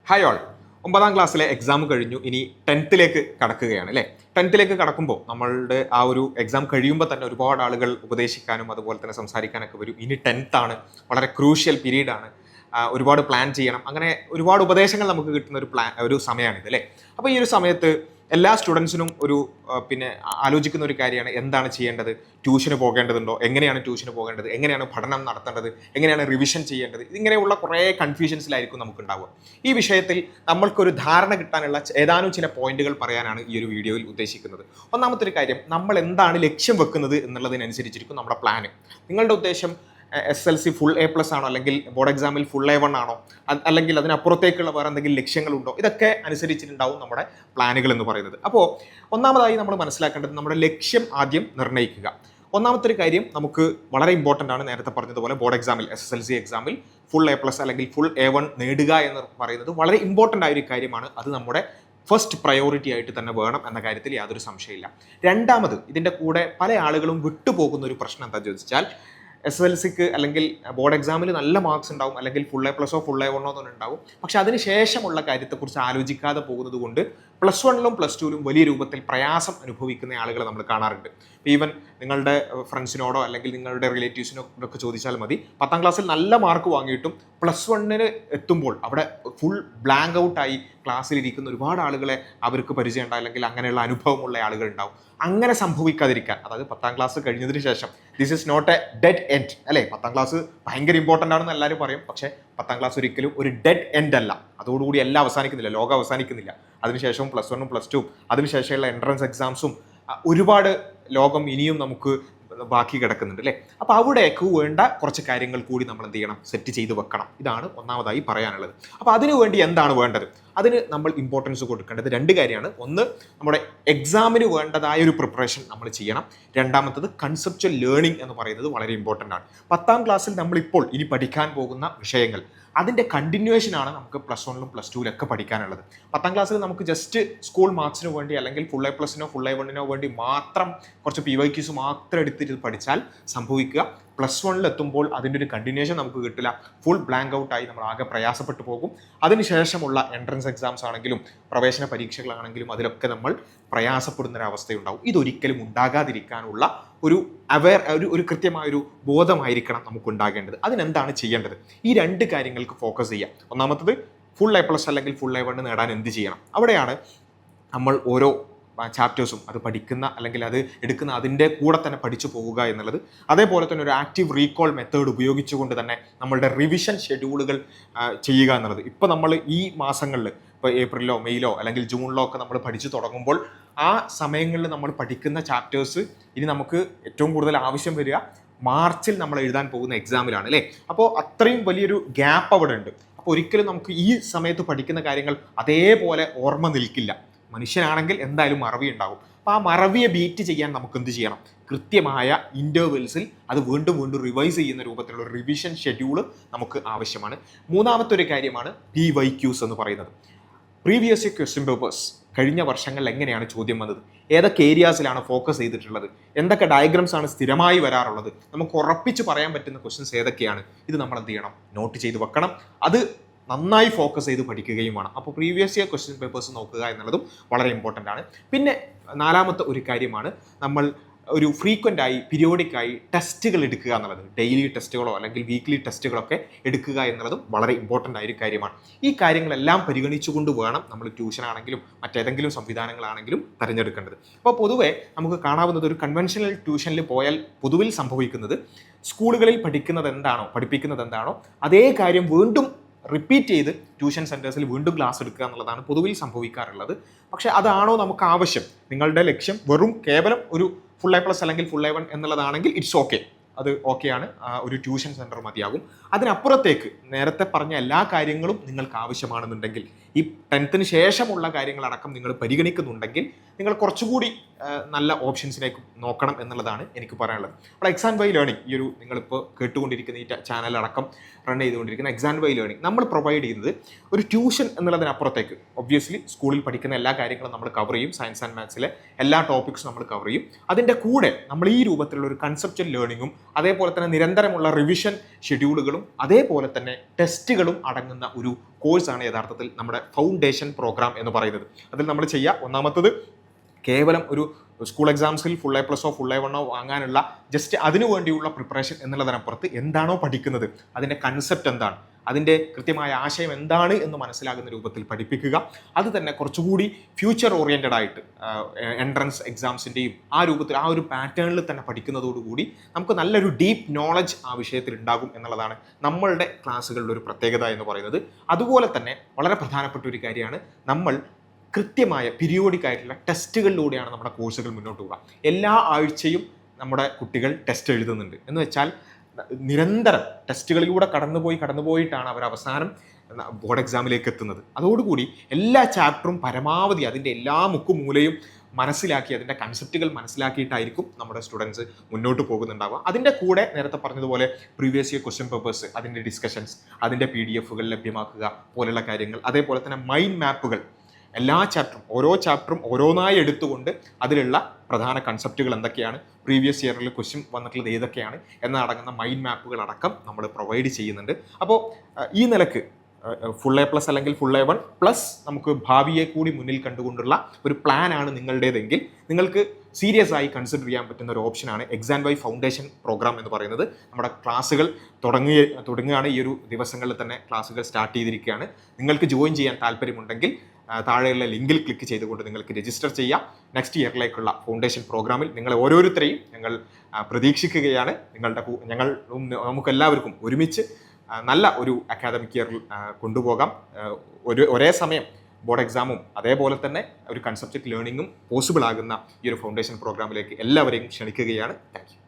Hi all. 9ാം ക്ലാസ്സിലെ exam കഴിഞ്ഞു. ഇനി 10th കടക്കുകയാണ് അല്ലേ. 10th കടക്കുമ്പോൾ നമ്മളുടെ ആ ഒരു എക്സാം കഴിയുമ്പോൾ തന്നെ ഒരുപാട് ആളുകൾ ഉപദേശിക്കാനും അതുപോലെ തന്നെ സംസാരിക്കാനൊക്കെ വരും. ഇനി 10th ആണ്, വളരെ ക്രൂഷ്യൽ പീരീഡ് ആണ്, ഒരുപാട് പ്ലാൻ ചെയ്യണം, അങ്ങനെ ഒരുപാട് ഉപദേശങ്ങൾ നമുക്ക് കിട്ടുന്ന ഒരു സമയമാണിത് അല്ലേ. അപ്പോൾ ഈ ഒരു സമയത്ത് എല്ലാ സ്റ്റുഡൻസിനും ആലോചിക്കുന്ന ഒരു കാര്യമാണ്, എന്താണ് ചെയ്യേണ്ടത്, ട്യൂഷന് പോകേണ്ടതുണ്ടോ, എങ്ങനെയാണ് ട്യൂഷന് പോകേണ്ടത്, എങ്ങനെയാണ് പഠനം നടത്തേണ്ടത്, എങ്ങനെയാണ് റിവിഷൻ ചെയ്യേണ്ടത്, ഇങ്ങനെയുള്ള കുറേ കൺഫ്യൂഷൻസിലായിരിക്കും നമുക്കുണ്ടാവുക. ഈ വിഷയത്തിൽ നമ്മൾക്കൊരു ധാരണ കിട്ടാനുള്ള ഏതാനും ചില പോയിന്റുകൾ പറയാനാണ് ഈ ഒരു വീഡിയോയിൽ ഉദ്ദേശിക്കുന്നത്. ഒന്നാമത്തെ ഒരു കാര്യം, നമ്മൾ എന്താണ് ലക്ഷ്യം വെക്കുന്നത് എന്നുള്ളതിനനുസരിച്ചിരിക്കും നമ്മുടെ പ്ലാന്. നിങ്ങളുടെ ഉദ്ദേശം SLC ഫുൾ A+ ആണോ, അല്ലെങ്കിൽ ബോർഡ് എക്സാമിൽ ഫുൾ A1 ആണോ, അല്ലെങ്കിൽ അതിനപ്പുറത്തേക്കുള്ള വേറെ എന്തെങ്കിലും ലക്ഷ്യങ്ങളുണ്ടോ, ഇതൊക്കെ അനുസരിച്ചിട്ടുണ്ടാവും നമ്മുടെ പ്ലാനുകൾ എന്ന് പറയുന്നത്. അപ്പോൾ ഒന്നാമതായി നമ്മൾ മനസ്സിലാക്കേണ്ടത് നമ്മുടെ ലക്ഷ്യം ആദ്യം നിർണ്ണയിക്കുക. ഒന്നാമത്തെ ഒരു കാര്യം നമുക്ക് വളരെ ഇമ്പോർട്ടൻ്റ് ആണ്. നേരത്തെ പറഞ്ഞതുപോലെ ബോർഡ് എക്സാമിൽ SSLC എക്സാമിൽ ഫുൾ A+ അല്ലെങ്കിൽ ഫുൾ A1 നേടുക എന്ന് പറയുന്നത് വളരെ ഇമ്പോർട്ടൻ്റ് ആയ ഒരു കാര്യമാണ്. അത് നമ്മുടെ ഫസ്റ്റ് പ്രയോറിറ്റി ആയിട്ട് തന്നെ വേണം എന്ന കാര്യത്തിൽ യാതൊരു സംശയമില്ല. രണ്ടാമത്, ഇതിൻ്റെ കൂടെ പല ആളുകളും വിട്ടുപോകുന്ന ഒരു പ്രശ്നം എന്താണെന്ന് ചോദിച്ചാൽ, SSLCക്ക് അല്ലെങ്കിൽ ബോർഡ് എക്സാമിൽ നല്ല മാർക്സ് ഉണ്ടാവും, അല്ലെങ്കിൽ ഫുൾ A+ ഫുൾ A1 തന്നെ ഉണ്ടാവും. പക്ഷെ അതിന് ശേഷമുള്ള കാര്യത്തെക്കുറിച്ച് ആലോചിക്കാതെ പോകുന്നത് കൊണ്ട് +1ലും +2ലും വലിയ രൂപത്തിൽ പ്രയാസം അനുഭവിക്കുന്ന ആളുകളെ നമ്മൾ കാണാറുണ്ട്. ഈവൻ നിങ്ങളുടെ ഫ്രണ്ട്സിനോടോ അല്ലെങ്കിൽ നിങ്ങളുടെ റിലേറ്റീവ്സിനോടോ ഒക്കെ ചോദിച്ചാൽ മതി, 10ാം ക്ലാസ്സിൽ നല്ല മാർക്ക് വാങ്ങിയിട്ടും +1 എത്തുമ്പോൾ അവിടെ ഫുൾ ബ്ലാങ്ക് ഔട്ടായി ക്ലാസ്സിലിരിക്കുന്ന ഒരുപാട് ആളുകളെ അവർക്ക് പരിചയം ഉണ്ടാവും, അല്ലെങ്കിൽ അങ്ങനെയുള്ള അനുഭവമുള്ള ആളുകൾ ഉണ്ടാവും. അങ്ങനെ സംഭവിക്കാതിരിക്കാൻ, അതായത് 10ാം ക്ലാസ് കഴിഞ്ഞതിന് ശേഷം this is not a dead end അല്ലേ. 10ാം ക്ലാസ് ഭയങ്കര ഇമ്പോർട്ടൻ്റ് ആണെന്ന് എല്ലാവരും പറയും, പക്ഷേ 10ാം ക്ലാസ് ഒരിക്കലും ഒരു ഡെഡ് എൻഡ് അല്ല. അതോടുകൂടി എല്ലാം അവസാനിക്കുന്നില്ല, ലോകം അവസാനിക്കുന്നില്ല. അതിനുശേഷം +1ഉം +2ഉം അതിനുശേഷമുള്ള എൻട്രൻസ് എക്സാംസും ഒരുപാട് ലോകം ഇനിയും നമുക്ക് ബാക്കി കിടക്കുന്നുണ്ട് അല്ലേ. അപ്പോൾ അവിടേക്ക് വേണ്ട കുറച്ച് കാര്യങ്ങൾ കൂടി നമ്മൾ എന്ത് ചെയ്യണം, സെറ്റ് ചെയ്ത് വെക്കണം. ഇതാണ് ഒന്നാമതായി പറയാനുള്ളത്. അപ്പോൾ അതിനുവേണ്ടി എന്താണ് വേണ്ടത്, അതിന് നമ്മൾ ഇമ്പോർട്ടൻസ് കൊടുക്കേണ്ടത് 2 കാര്യമാണ്. ഒന്ന്, നമ്മുടെ എക്സാമിന് വേണ്ടതായ ഒരു പ്രിപ്പറേഷൻ നമ്മൾ ചെയ്യണം. രണ്ടാമത്തത്, കൺസെപ്ച്വൽ ലേണിംഗ് എന്ന് പറയുന്നത് വളരെ ഇമ്പോർട്ടൻ്റ് ആണ്. 10ാം ക്ലാസ്സിൽ നമ്മളിപ്പോൾ ഇനി പഠിക്കാൻ പോകുന്ന വിഷയങ്ങൾ അതിൻ്റെ കണ്ടിന്യൂവേഷനാണ് നമുക്ക് +1ലും +2ലൊക്കെ പഠിക്കാനുള്ളത്. 10ാം ക്ലാസ്സിൽ നമുക്ക് ജസ്റ്റ് സ്കൂൾ മാർക്സിന് വേണ്ടി അല്ലെങ്കിൽ ഫുൾ A+നോ ഫുൾ A1നോ വേണ്ടി മാത്രം കുറച്ച് PYQs മാത്രം എടുത്തിട്ട് പഠിച്ചാൽ സംഭവിക്കുക, +1ലെത്തുമ്പോൾ അതിൻ്റെ ഒരു കണ്ടിന്യൂവേഷൻ നമുക്ക് കിട്ടില്ല. ഫുൾ ബ്ലാങ്ക് ഔട്ടായി നമ്മൾ ആകെ പ്രയാസപ്പെട്ടു പോകും. അതിനുശേഷമുള്ള എൻട്രൻസ് എക്സാംസ് ആണെങ്കിലും പ്രവേശന പരീക്ഷകളാണെങ്കിലും അതിലൊക്കെ നമ്മൾ പ്രയാസപ്പെടുന്നൊരവസ്ഥയുണ്ടാവും. ഇതൊരിക്കലും ഉണ്ടാകാതിരിക്കാനുള്ള ഒരു കൃത്യമായൊരു ബോധമായിരിക്കണം നമുക്കുണ്ടാകേണ്ടത്. അതിനെന്താണ് ചെയ്യേണ്ടത്? ഈ 2 കാര്യങ്ങൾക്ക് ഫോക്കസ് ചെയ്യാം. ഒന്നാമത്തത്, ഫുൾ A+ അല്ലെങ്കിൽ ഫുൾ A1 നേടാൻ എന്ത് ചെയ്യണം. അവിടെയാണ് നമ്മൾ ഓരോ ചാപ്റ്റേഴ്സും അത് പഠിക്കുന്ന അല്ലെങ്കിൽ അത് എടുക്കുന്ന അതിൻ്റെ കൂടെ തന്നെ പഠിച്ചു പോവുക എന്നുള്ളത്. അതേപോലെ തന്നെ ഒരു ആക്റ്റീവ് റീകോൾ മെത്തേഡ് ഉപയോഗിച്ചുകൊണ്ട് തന്നെ നമ്മളുടെ റിവിഷൻ ഷെഡ്യൂളുകൾ ചെയ്യുക എന്നുള്ളത്. ഇപ്പോൾ നമ്മൾ ഈ മാസങ്ങളിൽ, ഇപ്പോൾ ഏപ്രിലോ മെയ്യിലോ അല്ലെങ്കിൽ ജൂണിലോ ഒക്കെ നമ്മൾ പഠിച്ചു തുടങ്ങുമ്പോൾ ആ സമയങ്ങളിൽ നമ്മൾ പഠിക്കുന്ന ചാപ്റ്റേഴ്സ് ഇനി നമുക്ക് ഏറ്റവും കൂടുതൽ ആവശ്യം വരിക മാർച്ചിൽ നമ്മൾ എഴുതാൻ പോകുന്ന എക്സാമിലാണ് അല്ലേ. അപ്പോൾ അത്രയും വലിയൊരു ഗ്യാപ്പ് അവിടെ ഉണ്ട്. അപ്പോൾ ഒരിക്കലും നമുക്ക് ഈ സമയത്ത് പഠിക്കുന്ന കാര്യങ്ങൾ അതേപോലെ ഓർമ്മ നിൽക്കില്ല. മനുഷ്യനാണെങ്കിൽ എന്തായാലും മറവി ഉണ്ടാകും. അപ്പോൾ ആ മറവിയെ ബീറ്റ് ചെയ്യാൻ നമുക്ക് എന്ത് ചെയ്യണം, കൃത്യമായ ഇൻ്റർവെൽസിൽ അത് വീണ്ടും വീണ്ടും റിവൈസ് ചെയ്യുന്ന രൂപത്തിലുള്ള റിവിഷൻ ഷെഡ്യൂൾ നമുക്ക് ആവശ്യമാണ്. മൂന്നാമത്തെ ഒരു കാര്യമാണ് PYQs എന്ന് പറയുന്നത്. പ്രീവിയസ് ഇയർ ക്വസ്റ്റ്യൻ പേപ്പേഴ്സ് കഴിഞ്ഞ വർഷങ്ങളിൽ എങ്ങനെയാണ് ചോദ്യം വന്നത്, ഏതൊക്കെ ഏരിയാസിലാണ് ഫോക്കസ് ചെയ്തിട്ടുള്ളത്, എന്തൊക്കെ ഡയഗ്രാംസ് ആണ് സ്ഥിരമായി വരാറുള്ളത്, നമുക്ക് ഉറപ്പിച്ച് പറയാൻ പറ്റുന്ന ക്വസ്റ്റ്യൻസ് ഏതൊക്കെയാണ്, ഇത് നമ്മൾ എന്ത് ചെയ്യണം, നോട്ട് ചെയ്ത് വെക്കണം. അത് നന്നായി ഫോക്കസ് ചെയ്ത് പഠിക്കുകയും വേണം. അപ്പോൾ പ്രീവിയസ് ഇയർ ക്വസ്റ്റ്യൻ പേപ്പേഴ്സ് നോക്കുക എന്നുള്ളതും വളരെ ഇമ്പോർട്ടൻ്റ് ആണ്. പിന്നെ 4ാമത്തെ ഒരു കാര്യമാണ്, നമ്മൾ ഒരു ഫ്രീക്വൻ്റ് ആയി പീരിയോഡിക്കായി ടെസ്റ്റുകൾ എടുക്കുക എന്നുള്ളത്. ഡെയിലി ടെസ്റ്റുകളോ അല്ലെങ്കിൽ വീക്ക്ലി ടെസ്റ്റുകളൊക്കെ എടുക്കുക എന്നുള്ളതും വളരെ ഇമ്പോർട്ടൻ്റ് ആയൊരു കാര്യമാണ്. ഈ കാര്യങ്ങളെല്ലാം പരിഗണിച്ചുകൊണ്ട് വേണം നമ്മൾ ട്യൂഷനാണെങ്കിലും മറ്റേതെങ്കിലും സംവിധാനങ്ങളാണെങ്കിലും തിരഞ്ഞെടുക്കേണ്ടത്. അപ്പോൾ പൊതുവെ നമുക്ക് കാണാവുന്നത്, ഒരു കൺവെൻഷണൽ ട്യൂഷനിൽ പോയാൽ പൊതുവിൽ സംഭവിക്കുന്നത്, സ്കൂളുകളിൽ പഠിപ്പിക്കുന്നത് എന്താണോ അതേ കാര്യം വീണ്ടും റിപ്പീറ്റ് ചെയ്ത് ട്യൂഷൻ സെൻറ്റേഴ്സിൽ വീണ്ടും ക്ലാസ് എടുക്കുക എന്നുള്ളതാണ് പൊതുവിൽ സംഭവിക്കാറുള്ളത്. പക്ഷേ അതാണോ നമുക്ക് ആവശ്യം? നിങ്ങളുടെ ലക്ഷ്യം വെറും കേവലം ഒരു ഫുൾ A+ അല്ലെങ്കിൽ ഫുൾ A1 എന്നുള്ളതാണെങ്കിൽ ഇറ്റ്സ് ഓക്കെ, അത് ഓക്കെയാണ്, ഒരു ട്യൂഷൻ സെൻറ്റർ മതിയാകും. അതിനപ്പുറത്തേക്ക് നേരത്തെ പറഞ്ഞ എല്ലാ കാര്യങ്ങളും നിങ്ങൾക്ക് ആവശ്യമാണെന്നുണ്ടെങ്കിൽ, ഈ 10th ശേഷമുള്ള കാര്യങ്ങളടക്കം നിങ്ങൾ പരിഗണിക്കുന്നുണ്ടെങ്കിൽ, നിങ്ങൾ കുറച്ചുകൂടി നല്ല ഓപ്ഷൻസിലേക്ക് നോക്കണം എന്നുള്ളതാണ് എനിക്ക് പറയാനുള്ളത്. അപ്പോൾ എക്സാം ബൈ ലേണിംഗ്, ഈ ഒരു നിങ്ങളിപ്പോൾ കേട്ടുകൊണ്ടിരിക്കുന്ന ഈ ചാനലടക്കം റൺ ചെയ്തുകൊണ്ടിരിക്കുന്ന എക്സാം ബൈ ലേണിംഗ് നമ്മൾ പ്രൊവൈഡ് ചെയ്യുന്നത് ഒരു ട്യൂഷൻ എന്നുള്ളതിനപ്പുറത്തേക്ക്, ഒബ്വിയസ്ലി സ്കൂളിൽ പഠിക്കുന്ന എല്ലാ കാര്യങ്ങളും നമ്മൾ കവർ ചെയ്യും, സയൻസ് ആൻഡ് മാത്സിലെ എല്ലാ ടോപ്പിക്സും നമ്മൾ കവർ ചെയ്യും. അതിൻ്റെ കൂടെ നമ്മൾ ഈ രൂപത്തിലുള്ള ഒരു കൺസെപ്ച്വൽ ലേണിങ്ങും അതേപോലെ തന്നെ നിരന്തരമുള്ള റിവിഷൻ ഷെഡ്യൂളുകളും അതേപോലെ തന്നെ ടെസ്റ്റുകളും അടങ്ങുന്ന ഒരു കോഴ്സാണ് യഥാർത്ഥത്തിൽ നമ്മുടെ ഫൗണ്ടേഷൻ പ്രോഗ്രാം എന്ന് പറയുന്നത്. അതിൽ നമ്മൾ ചെയ്യുക, ഒന്നാമത്തത് കേവലം ഒരു സ്കൂൾ എക്സാംസിൽ ഫുൾ എ പ്ലസോ ഫുൾ എ വണ്ണോ വാങ്ങാനുള്ള ജസ്റ്റ് അതിനു വേണ്ടിയുള്ള പ്രിപ്പറേഷൻ എന്നുള്ളതിനപ്പുറത്ത് എന്താണോ പഠിക്കുന്നത് അതിൻ്റെ കൺസെപ്റ്റ് എന്താണ്, അതിൻ്റെ കൃത്യമായ ആശയം എന്താണ് എന്ന് മനസ്സിലാകുന്ന രൂപത്തിൽ പഠിപ്പിക്കുക. അത് തന്നെ കുറച്ചുകൂടി ഫ്യൂച്ചർ ഓറിയൻറ്റഡ് ആയിട്ട് എൻട്രൻസ് എക്സാംസിൻ്റെയും ആ രൂപത്തിൽ ആ ഒരു പാറ്റേണിൽ തന്നെ പഠിക്കുന്നതോടുകൂടി നമുക്ക് നല്ലൊരു ഡീപ്പ് നോളജ് ആ വിഷയത്തിൽ ഉണ്ടാകും എന്നുള്ളതാണ് നമ്മളുടെ ക്ലാസ്സുകളുടെ ഒരു പ്രത്യേകത എന്ന് പറയുന്നത്. അതുപോലെ തന്നെ വളരെ പ്രധാനപ്പെട്ട ഒരു കാര്യമാണ്, നമ്മൾ കൃത്യമായ പീരിയോഡിക് ആയിട്ടുള്ള ടെസ്റ്റുകളിലൂടെയാണ് നമ്മുടെ കോഴ്സുകൾ മുന്നോട്ട് പോകുക. എല്ലാ ആഴ്ചയും നമ്മുടെ കുട്ടികൾ ടെസ്റ്റ് എഴുതുന്നുണ്ട് എന്ന് വെച്ചാൽ നിരന്തരം ടെസ്റ്റുകളിലൂടെ കടന്നുപോയിട്ടാണ് അവർ അവസാനം ബോർഡ് എക്സാമിലേക്ക് എത്തുന്നത്. അതോടുകൂടി എല്ലാ ചാപ്റ്ററും പരമാവധി അതിൻ്റെ എല്ലാ മുക്കുമൂലയും മനസ്സിലാക്കി അതിൻ്റെ കൺസെപ്റ്റുകൾ മനസ്സിലാക്കിയിട്ടായിരിക്കും നമ്മുടെ സ്റ്റുഡൻസ് മുന്നോട്ട് പോകുന്നുണ്ടാവുക. അതിൻ്റെ കൂടെ നേരത്തെ പറഞ്ഞതുപോലെ പ്രീവിയസ് ഇയർ ക്വസ്റ്റ്യൻ പേപ്പേഴ്സ്, അതിൻ്റെ ഡിസ്കഷൻസ്, അതിൻ്റെ PDF ലഭ്യമാക്കുക പോലുള്ള കാര്യങ്ങൾ, അതേപോലെ തന്നെ മൈൻഡ് മാപ്പുകൾ, എല്ലാ ചാപ്റ്ററും ഓരോ ചാപ്റ്ററും ഓരോന്നായി എടുത്തുകൊണ്ട് അതിലുള്ള പ്രധാന കൺസെപ്റ്റുകൾ എന്തൊക്കെയാണ്, പ്രീവിയസ് ഇയറിൽ ക്വസ്റ്റ്യൻ വന്നിട്ടുള്ളത് ഏതൊക്കെയാണ് എന്നടങ്ങുന്ന മൈൻഡ് മാപ്പുകൾ അടക്കം നമ്മൾ പ്രൊവൈഡ് ചെയ്യുന്നുണ്ട്. അപ്പോൾ ഈ നിലക്ക് ഫുൾ എ പ്ലസ് അല്ലെങ്കിൽ ഫുൾ എ 1 പ്ലസ് നമുക്ക് ഭാവിയെ കൂടി മുന്നിൽ കണ്ടുകൊണ്ടുള്ള ഒരു പ്ലാനാണ് നിങ്ങളുടേതെങ്കിൽ നിങ്ങൾക്ക് സീരിയസ് ആയി കൺസിഡർ ചെയ്യാൻ പറ്റുന്ന ഒരു ഓപ്ഷനാണ് എക്സാം വൈ ഫൗണ്ടേഷൻ പ്രോഗ്രാം എന്ന് പറയുന്നത്. നമ്മുടെ ക്ലാസ്സുകൾ തുടങ്ങുകയാണ്. ഈ ഒരു ദിവസങ്ങളിൽ തന്നെ ക്ലാസ്സുകൾ സ്റ്റാർട്ട് ചെയ്തിരിക്കുകയാണ്. നിങ്ങൾക്ക് ജോയിൻ ചെയ്യാൻ താല്പര്യമുണ്ടെങ്കിൽ താഴെയുള്ള ലിങ്കിൽ ക്ലിക്ക് ചെയ്തുകൊണ്ട് നിങ്ങൾക്ക് രജിസ്റ്റർ ചെയ്യാം. നെക്സ്റ്റ് ഇയറിലേക്കുള്ള ഫൗണ്ടേഷൻ പ്രോഗ്രാമിൽ നിങ്ങൾ ഓരോരുത്തരെയും ഞങ്ങൾ പ്രതീക്ഷിക്കുകയാണ്. നമുക്കെല്ലാവർക്കും ഒരുമിച്ച് നല്ല ഒരു അക്കാദമിക് ഇയറിൽ കൊണ്ടുപോകാം. ഒരേ സമയം ബോർഡ് എക്സാമും അതേപോലെ തന്നെ ഒരു കൺസെപ്റ്റ് ലേണിങ്ങും പോസിബിൾ ആകുന്ന ഈ ഒരു ഫൗണ്ടേഷൻ പ്രോഗ്രാമിലേക്ക് എല്ലാവരെയും ക്ഷണിക്കുകയാണ്. Thank you.